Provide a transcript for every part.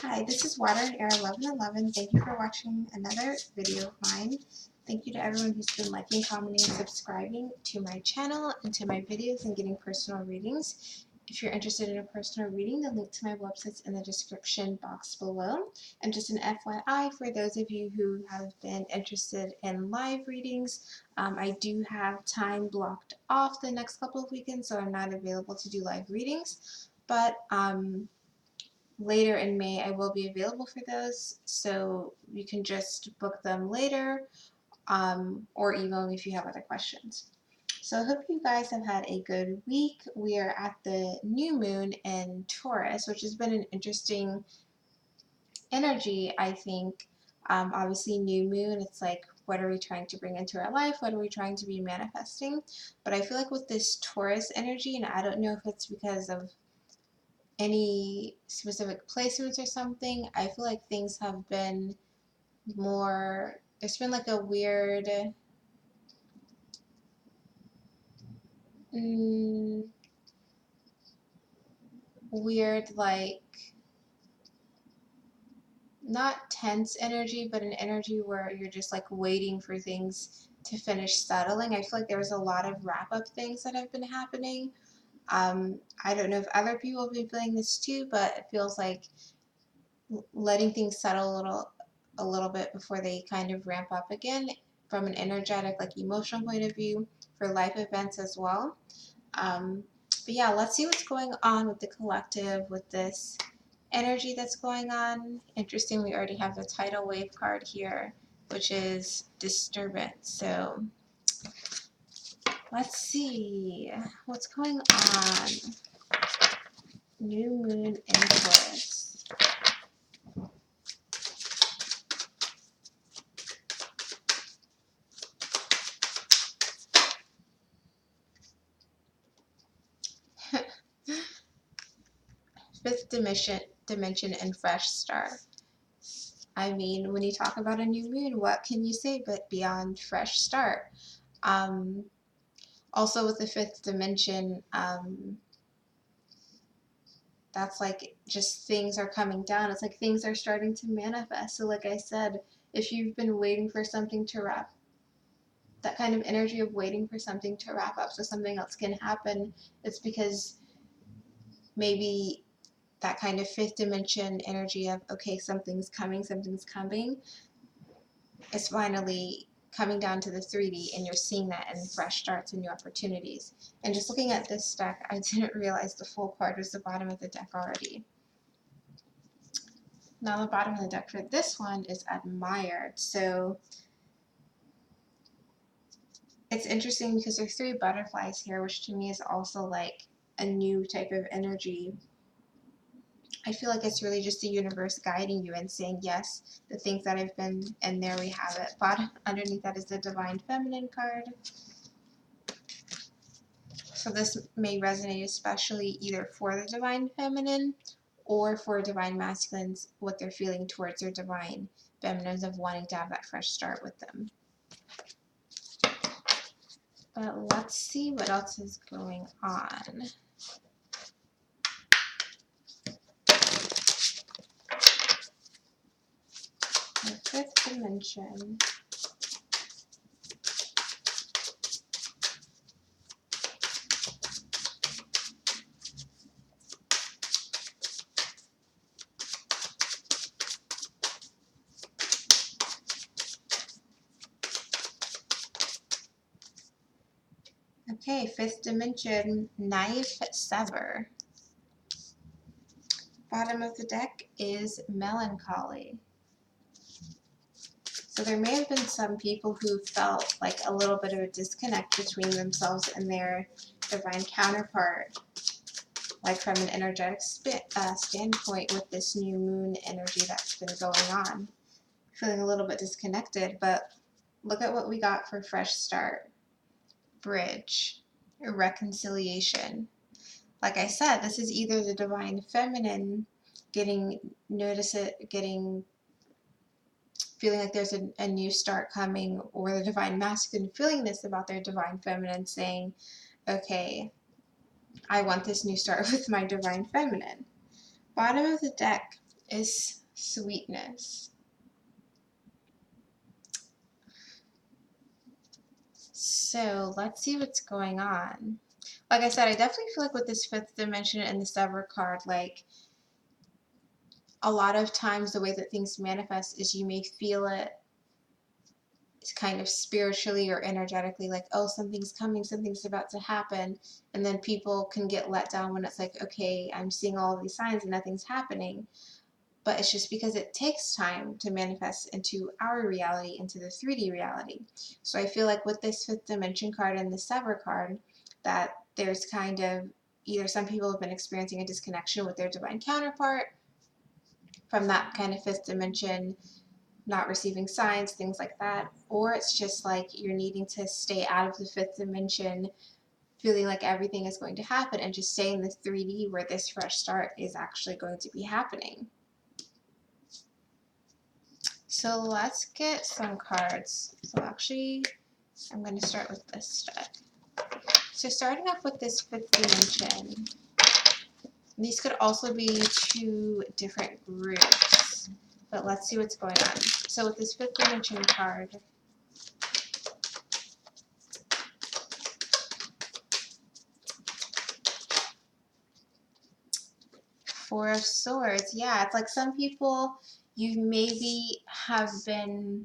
Hi, this is Water and Air 1111. Thank you for watching another video of mine. Thank you to everyone who's been liking, commenting, and subscribing to my channel and to my videos and getting personal readings. If you're interested in a personal reading, the link to my website's in the description box below. And just an FYI, for those of you who have been interested in live readings, I do have time blocked off the next couple of weekends, so I'm not available to do live readings. But later in May, I will be available for those, so you can just book them later or email me if you have other questions. So I hope you guys have had a good week. We are at the new moon in Taurus, which has been an interesting energy, I think. Obviously, new moon, it's like, what are we trying to bring into our life? What are we trying to be manifesting? But I feel like with this Taurus energy, and I don't know if it's because of any specific placements or something, I feel like things have been more, there's been like a mm, weird, like, not tense energy, but an energy where you're just like waiting for things to finish settling. I feel like there was a lot of wrap up things that have been happening. I don't know if other people have been feeling this too, but it feels like letting things settle a little bit before they kind of ramp up again from an energetic, like emotional point of view for life events as well. But yeah, let's see what's going on with the collective with this energy that's going on. Interesting, we already have the tidal wave card here, which is disturbance. So let's see what's going on. New moon in Taurus. Fifth dimension and fresh start. I mean, when you talk about a new moon, what can you say but beyond fresh start? Um, Also with the fifth dimension, that's like just things are coming down. It's like things are starting to manifest. So like I said, if you've been waiting for something to wrap, that kind of energy of waiting for something to wrap up so something else can happen, it's because maybe that kind of fifth dimension energy of, okay, something's coming, is finally coming down to the 3D, and you're seeing that in fresh starts and new opportunities. And just looking at this deck, I didn't realize the full card was the bottom of the deck already. Now the bottom of the deck for this one is admired. So it's interesting because there's three butterflies here, which to me is also like a new type of energy. I feel like it's really just the universe guiding you and saying, yes, the things that have been, and there we have it. Bottom underneath that is the Divine Feminine card. So this may resonate especially either for the Divine Feminine or for Divine Masculines, what they're feeling towards their Divine Feminines of wanting to have that fresh start with them. But let's see what else is going on. The fifth dimension. Okay, fifth dimension, knife sever. Bottom of the deck is melancholy. So there may have been some people who felt like a little bit of a disconnect between themselves and their divine counterpart, like from an energetic standpoint with this new moon energy that's been going on. Feeling a little bit disconnected, but look at what we got for fresh start. Bridge, reconciliation. Like I said, this is either the divine feminine feeling like there's a new start coming, or the divine masculine feeling this about their divine feminine, saying, okay, I want this new start with my divine feminine. Bottom of the deck is sweetness. So let's see what's going on. Like I said, I definitely feel like with this fifth dimension and the sever card, like a lot of times the way that things manifest is you may feel it kind of spiritually or energetically, like, oh, something's coming, something's about to happen. And then people can get let down when it's like, okay, I'm seeing all of these signs and nothing's happening. But it's just because it takes time to manifest into our reality, into the 3D reality. So I feel like with this fifth dimension card and the sever card, that there's kind of either some people have been experiencing a disconnection with their divine counterpart from that kind of fifth dimension, not receiving signs, things like that, or it's just like you're needing to stay out of the fifth dimension, feeling like everything is going to happen, and just stay in the 3D where this fresh start is actually going to be happening. So let's get some cards. So actually, I'm going to start with this deck. So starting off with this fifth dimension, these could also be two different groups, but let's see what's going on. So with this fifth dimension card, Four of Swords, yeah, it's like some people, you maybe have been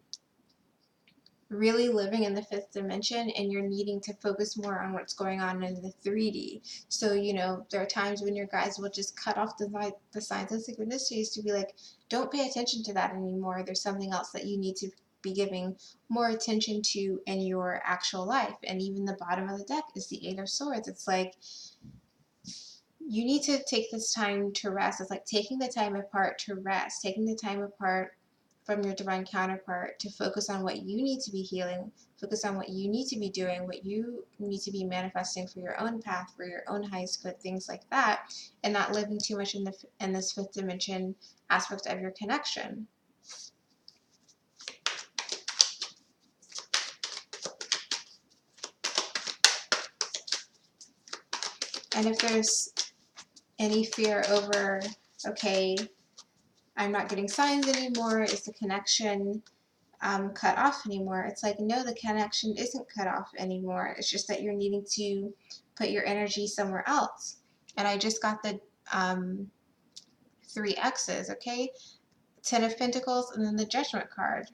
really living in the fifth dimension and you're needing to focus more on what's going on in the 3D. So, you know, there are times when your guides will just cut off the signs and synchronicities to be like, don't pay attention to that anymore. There's something else that you need to be giving more attention to in your actual life. And even the bottom of the deck is the Eight of Swords. It's like, you need to take this time to rest. It's like taking the time apart to rest, taking the time apart from your divine counterpart to focus on what you need to be healing, focus on what you need to be doing, what you need to be manifesting for your own path, for your own highest good, things like that, and not living too much in this fifth dimension aspect of your connection. And if there's any fear over, okay, I'm not getting signs anymore, is the connection cut off anymore? It's like, no, the connection isn't cut off anymore. It's just that you're needing to put your energy somewhere else. And I just got the three X's, okay? Ten of Pentacles and then the Judgment card.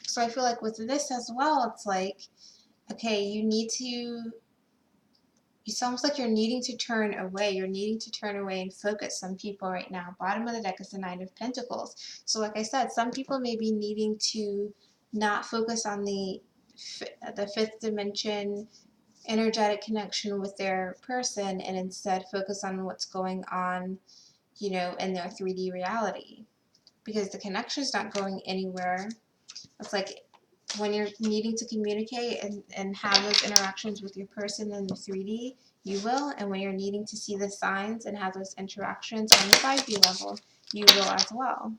So I feel like with this as well, it's like, okay, you need to, it's almost like you're needing to turn away. You're needing to turn away and focus. Some people right now, bottom of the deck is the Nine of Pentacles. So like I said, some people may be needing to not focus on the fifth dimension energetic connection with their person and instead focus on what's going on, you know, in their 3D reality. Because the connection is not going anywhere. It's like when you're needing to communicate and have those interactions with your person in the 3D, you will. And when you're needing to see the signs and have those interactions on the 5D level, you will as well.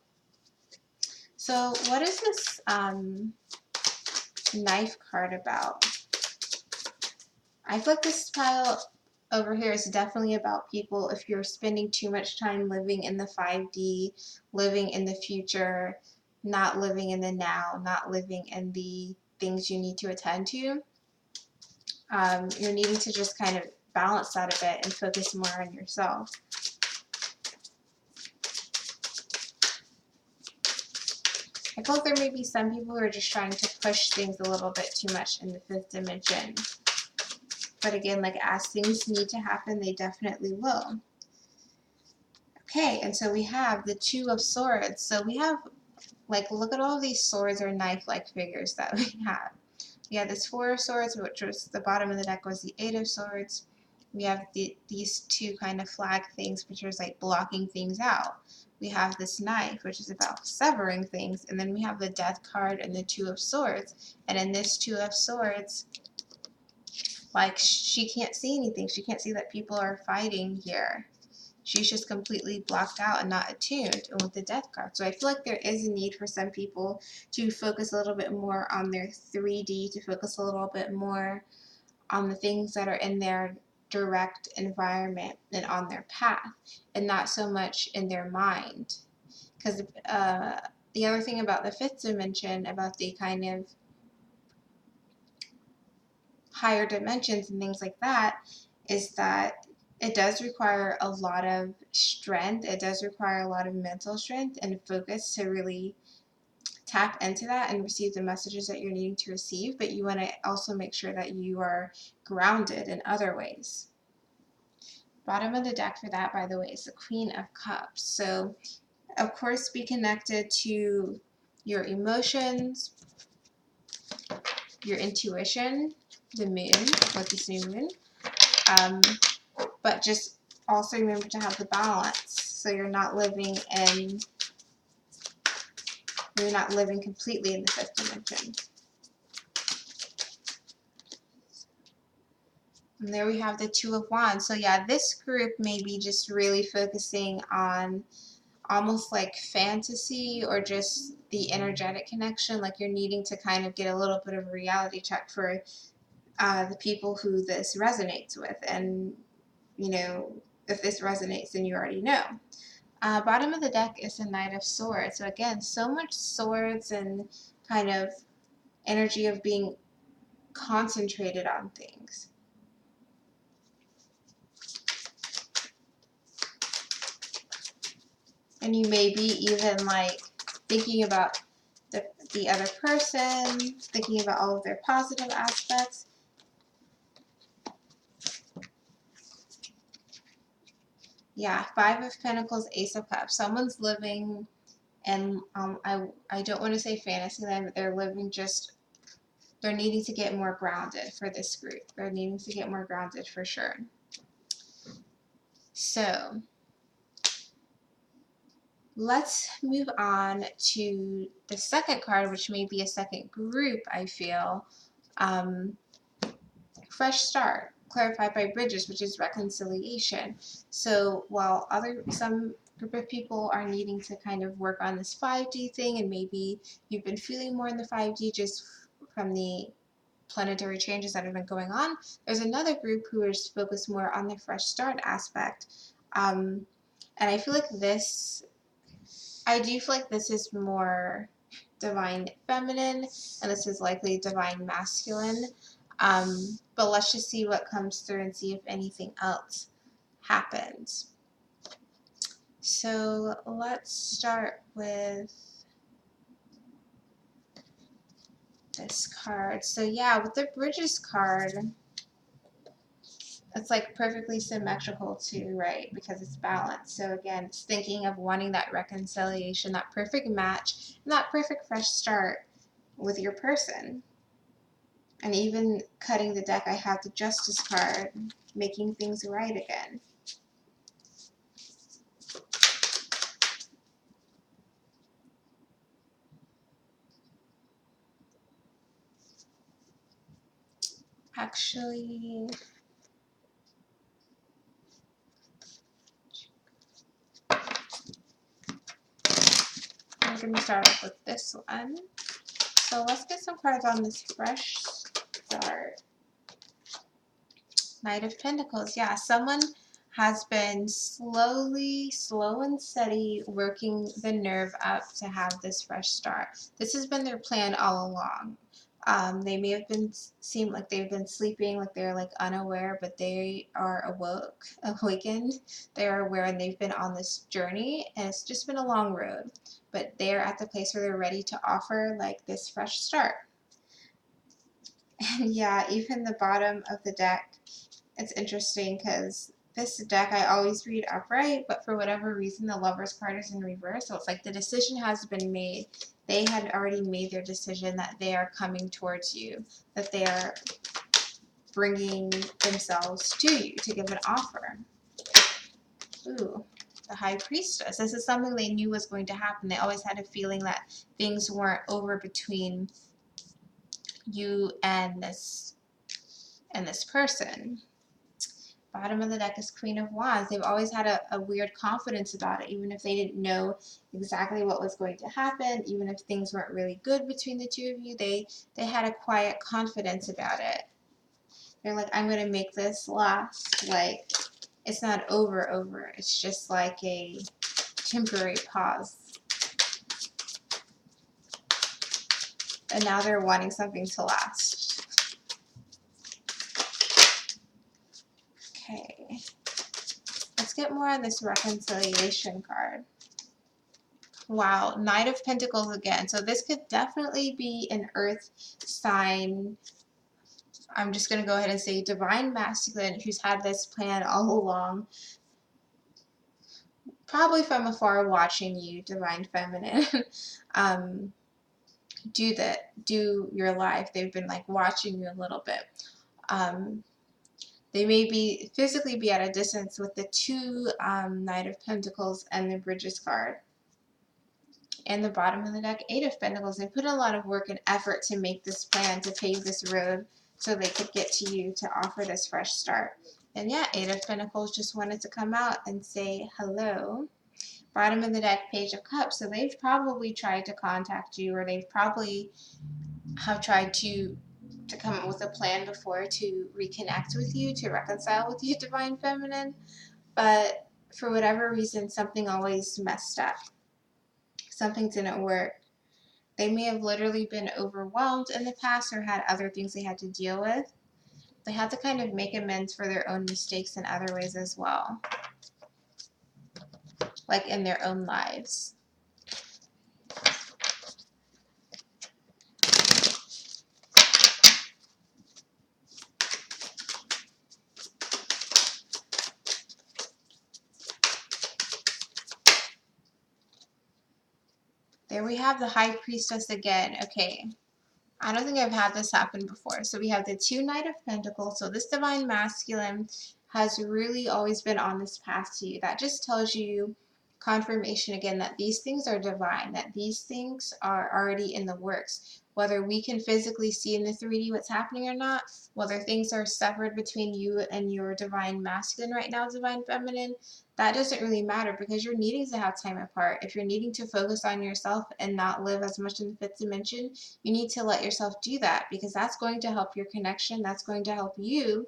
So what is this knife card about? I feel like this pile over here is definitely about people if you're spending too much time living in the 5D, living in the future, not living in the now, not living in the things you need to attend to. You're needing to just kind of balance that a bit and focus more on yourself. I feel like there may be some people who are just trying to push things a little bit too much in the fifth dimension. But again, like as things need to happen, they definitely will. Okay, and so we have the Two of Swords. So we have, like, look at all these swords or knife-like figures that we have. We have this Four of Swords, which was the bottom of the deck was the Eight of Swords. We have these two kind of flag things, which is like blocking things out. We have this knife, which is about severing things. And then we have the Death card and the Two of Swords. And in this Two of Swords, like, she can't see anything. She can't see that people are fighting here. She's just completely blocked out and not attuned, and with the Death card. So I feel like there is a need for some people to focus a little bit more on their 3D, to focus a little bit more on the things that are in their direct environment and on their path, and not so much in their mind. Because the other thing about the fifth dimension, about the kind of higher dimensions and things like that, is that it does require a lot of strength. It does require a lot of mental strength and focus to really tap into that and receive the messages that you're needing to receive, but you want to also make sure that you are grounded in other ways. Bottom of the deck for that, by the way, is the Queen of Cups. So, of course, be connected to your emotions, your intuition, the moon, with this new moon, but just also remember to have the balance, so you're not living completely in the fifth dimension. And there we have the Two of Wands. So yeah, this group may be just really focusing on almost like fantasy, or just the energetic connection, like you're needing to kind of get a little bit of a reality check for the people who this resonates with. And, you know, if this resonates, then you already know. Bottom of the deck is the Knight of Swords. So again, so much swords and kind of energy of being concentrated on things. And you may be even like thinking about the other person, thinking about all of their positive aspects. Yeah, Five of Pentacles, Ace of Cups. Someone's living, and I don't want to say fantasy land, but they're living just, they're needing to get more grounded for this group. They're needing to get more grounded for sure. So, let's move on to the second card, which may be a second group, I feel. Fresh start, clarified by bridges, which is reconciliation. So while some group of people are needing to kind of work on this 5D thing, and maybe you've been feeling more in the 5D just from the planetary changes that have been going on, there's another group who is focused more on the fresh start aspect. And I do feel like this is more divine feminine, and this is likely divine masculine. But let's just see what comes through and see if anything else happens. So let's start with this card. So yeah, with the Bridges card, it's like perfectly symmetrical too, right? Because it's balanced. So again, it's thinking of wanting that reconciliation, that perfect match, and that perfect fresh start with your person. And even cutting the deck, I have the Justice card, making things right again. Actually, I'm going to start off with this one. So let's get some cards on this fresh start. Knight of Pentacles. Yeah, someone has been slow and steady, working the nerve up to have this fresh start. This has been their plan all along. They may have seemed like they've been sleeping, like they're like unaware, but they are awakened. They're aware, and they've been on this journey, and it's just been a long road. But they're at the place where they're ready to offer like this fresh start. And yeah, even the bottom of the deck, it's interesting because this deck I always read upright, but for whatever reason the Lovers card is in reverse. So it's like the decision has been made. They had already made their decision that they are coming towards you, that they are bringing themselves to you to give an offer. Ooh, the High Priestess. This is something they knew was going to happen. They always had a feeling that things weren't over between you and this person. Bottom of the deck is Queen of Wands. They've always had a weird confidence about it, even if they didn't know exactly what was going to happen, even if things weren't really good between the two of you, they had a quiet confidence about it. They're like, I'm going to make this last. Like, it's not over. It's just like a temporary pause. And now they're wanting something to last. Okay. Let's get more on this reconciliation card. Wow, Knight of Pentacles again. So this could definitely be an earth sign. I'm just going to go ahead and say divine masculine who's had this plan all along. Probably from afar watching you, divine feminine. do your life. They've been like watching you a little bit. They may be physically be at a distance with the two Knight of Pentacles and the Bridges card. And the bottom of the deck, Eight of Pentacles. They put a lot of work and effort to make this plan, to pave this road so they could get to you to offer this fresh start. And yeah, Eight of Pentacles just wanted to come out and say hello. Bottom of the deck, Page of Cups. So they've probably tried to contact you, or they've probably have tried to come up with a plan before to reconnect with you, to reconcile with you, divine feminine. But for whatever reason, something always messed up. Something didn't work. They may have literally been overwhelmed in the past or had other things they had to deal with. They had to kind of make amends for their own mistakes in other ways as well, like in their own lives. There we have the High Priestess again. Okay. I don't think I've had this happen before. So we have the two Knight of Pentacles. So this divine masculine has really always been on this path to you. That just tells you confirmation again that these things are divine, that these things are already in the works. Whether we can physically see in the 3D what's happening or not, whether things are severed between you and your divine masculine right now, divine feminine, that doesn't really matter because you're needing to have time apart. If you're needing to focus on yourself and not live as much in the fifth dimension, you need to let yourself do that because that's going to help your connection. That's going to help you.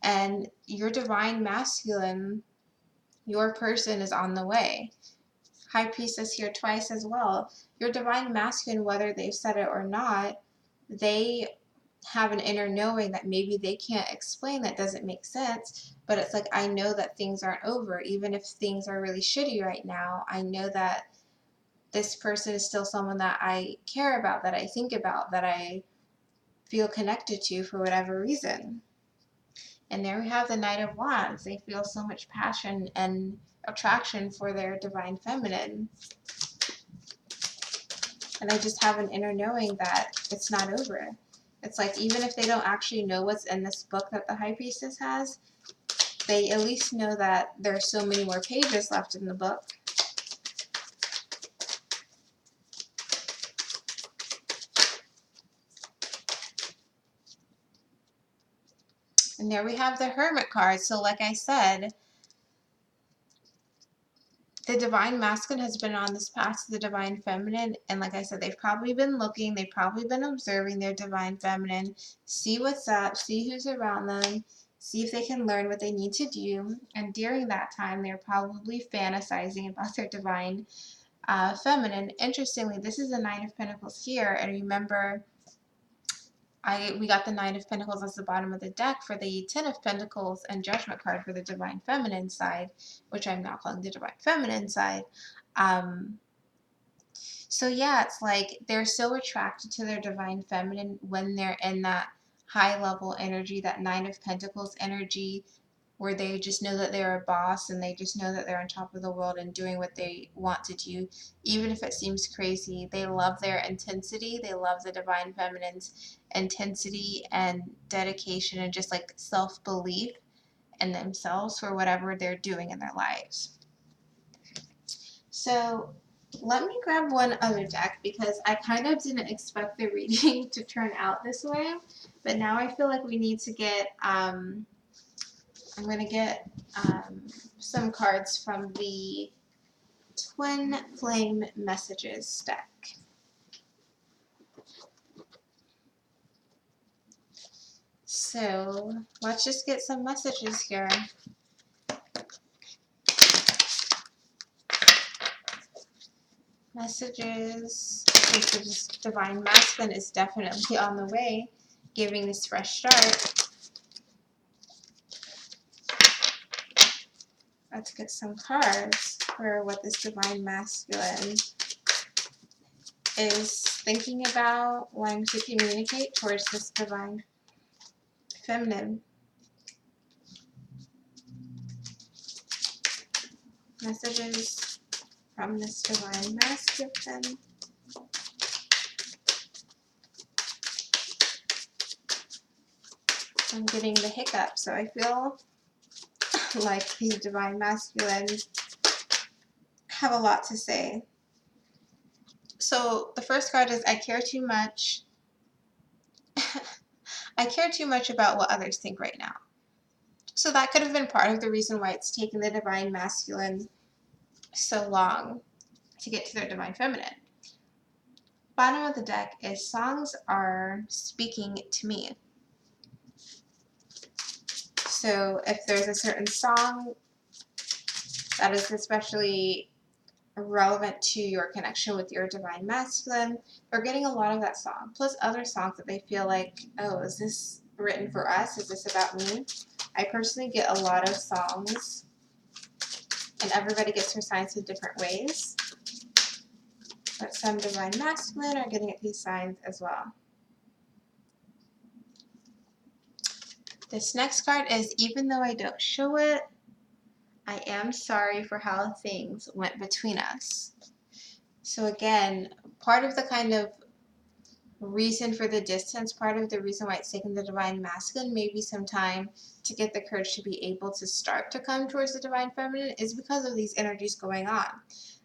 And your divine masculine, your person is on the way. High Priestess here twice as well. Your divine masculine, whether they've said it or not, they have an inner knowing that maybe they can't explain, that doesn't make sense, but it's like, I know that things aren't over. Even if things are really shitty right now, I know that this person is still someone that I care about, that I think about, that I feel connected to for whatever reason. And there we have the Knight of Wands. They feel so much passion and attraction for their divine feminine. And I just have an inner knowing that it's not over. It's like, even if they don't actually know what's in this book that the High Priestess has, they at least know that there's so many more pages left in the book. And there we have the Hermit card. So like I said, the divine masculine has been on this path to the divine feminine, and like I said, they've probably been looking, they've probably been observing their divine feminine, see what's up, see who's around them, see if they can learn what they need to do. And during that time, they're probably fantasizing about their divine feminine. Interestingly, this is the Nine of Pentacles here, and remember, we got the Nine of Pentacles as the bottom of the deck for the Ten of Pentacles and Judgment card for the divine feminine side, which I'm now calling the divine feminine side. So yeah, it's like they're so attracted to their divine feminine when they're in that high level energy, that Nine of Pentacles energy, where they just know that they're a boss and they just know that they're on top of the world and doing what they want to do, even if it seems crazy. They love their intensity. They love the divine feminine's intensity and dedication and just like self-belief in themselves for whatever they're doing in their lives. So let me grab one other deck because I kind of didn't expect the reading to turn out this way, but now I feel like we need to get I'm going to get some cards from the Twin Flame Messages deck. So let's just get some messages here. Messages. This divine masculine is definitely on the way, giving this fresh start. Let's get some cards for what this divine masculine is thinking about, wanting to communicate towards this divine feminine. Messages from this divine masculine. I'm getting the hiccup, so I feel like the divine masculine have a lot to say. So the first card is I care too much. I care too much about what others think right now. So that could have been part of the reason why it's taken the divine masculine so long to get to their divine feminine. Bottom of the deck is songs are speaking to me. So if there's a certain song that is especially relevant to your connection with your divine masculine, they're getting a lot of that song, plus other songs that they feel like, oh, is this written for us? Is this about me? I personally get a lot of songs, and everybody gets her signs in different ways, but some divine masculine are getting at these signs as well. This next card is even though I don't show it, I am sorry for how things went between us. So again, part of the kind of reason for the distance, part of the reason why it's taken the divine masculine maybe some time to get the courage to be able to start to come towards the divine feminine is because of these energies going on.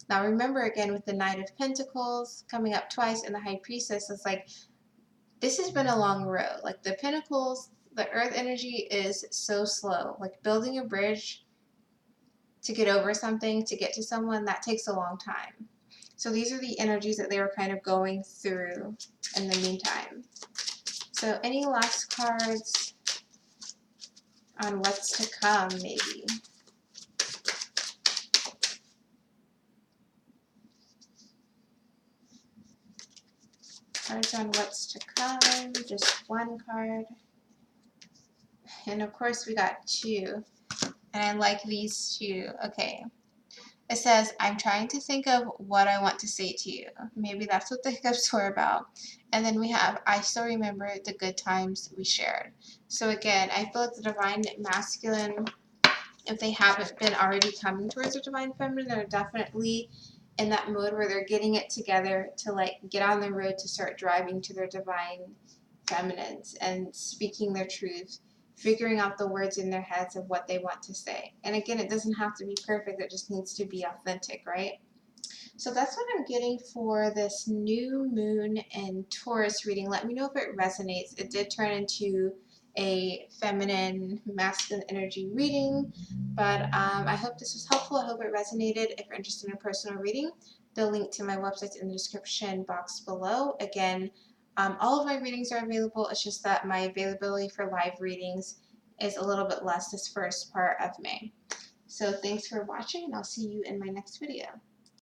Now remember, again, with the Knight of Pentacles coming up twice and the High Priestess, it's like this has been a long road. Like the Pentacles, the Earth energy is so slow. Like building a bridge to get over something, to get to someone, that takes a long time. So these are the energies that they were kind of going through in the meantime. So any last cards on what's to come, maybe? Cards on what's to come, just one card. And of course we got two. And I like these two. Okay. It says, I'm trying to think of what I want to say to you. Maybe that's what the hiccups were about. And then we have, I still remember the good times we shared. So again, I feel like the divine masculine, if they haven't been already coming towards their divine feminine, they're definitely in that mode where they're getting it together to like get on the road to start driving to their divine feminines and speaking their truth, figuring out the words in their heads of what they want to say. And again, it doesn't have to be perfect, it just needs to be authentic, right? So that's what I'm getting for this new moon and Taurus reading. Let me know if it resonates. It did turn into a feminine, masculine energy reading, but I hope this was helpful. I hope it resonated. If you're interested in a personal reading, the link to my website's in the description box below. Again, all of my readings are available. It's just that my availability for live readings is a little bit less this first part of May. So thanks for watching, and I'll see you in my next video.